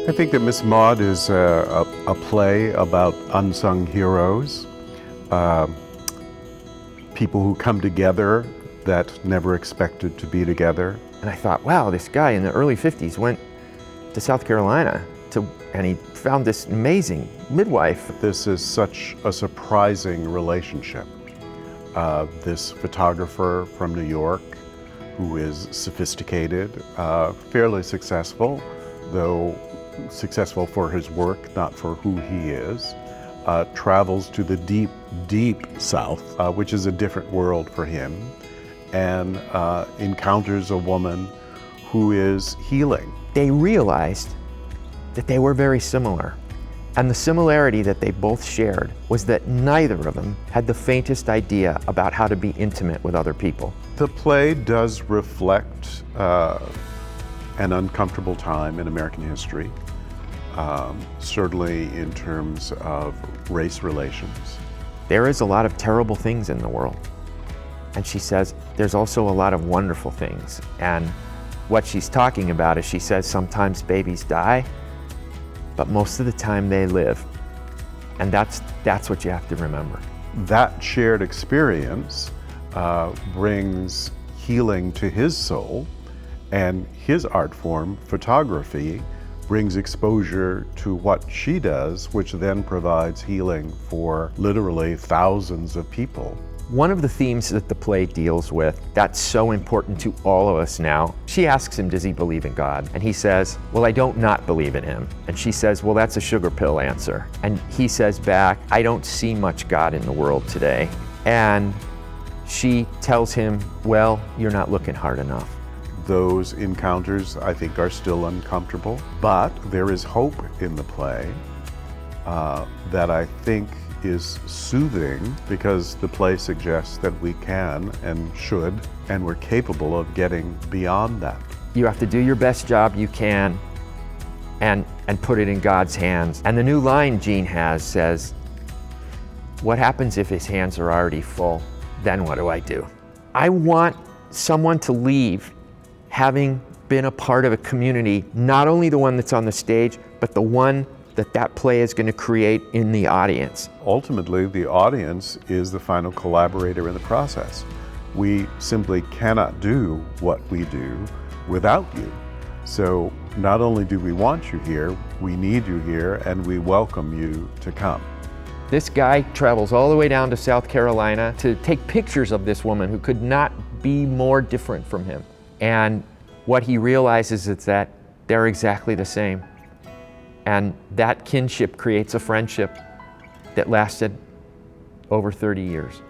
I think that Miss Maude is a play about unsung heroes, people who come together that never expected to be together. And I thought, wow, this guy in the early 50s went to South Carolina and he found this amazing midwife. This is such a surprising relationship. This photographer from New York, who is sophisticated, fairly successful, though successful for his work, not for who he is, travels to the deep, deep South, which is a different world for him, and encounters a woman who is healing. They realized that they were very similar. And the similarity that they both shared was that neither of them had the faintest idea about how to be intimate with other people. The play does reflect an uncomfortable time in American history, certainly in terms of race relations. There is a lot of terrible things in the world. And she says, there's also a lot of wonderful things. And what she's talking about is she says sometimes babies die, but most of the time they live. And that's what you have to remember. That shared experience brings healing to his soul, and his art form, photography, brings exposure to what she does, which then provides healing for literally thousands of people. One of the themes that the play deals with that's so important to all of us now, she asks him, does he believe in God? And he says, well, I don't not believe in him. And she says, well, that's a sugar pill answer. And he says back, I don't see much God in the world today. And she tells him, well, you're not looking hard enough. Those encounters, I think, are still uncomfortable, but there is hope in the play that I think is soothing, because the play suggests that we can and should and we're capable of getting beyond that. You have to do your best job you can and put it in God's hands. And the new line Gene has says, what happens if his hands are already full? Then what do I do? I want someone to leave having been a part of a community, not only the one that's on the stage, but the one that play is going to create in the audience. Ultimately, the audience is the final collaborator in the process. We simply cannot do what we do without you. So not only do we want you here, we need you here, and we welcome you to come. This guy travels all the way down to South Carolina to take pictures of this woman who could not be more different from him. And what he realizes is that they're exactly the same. And that kinship creates a friendship that lasted over 30 years.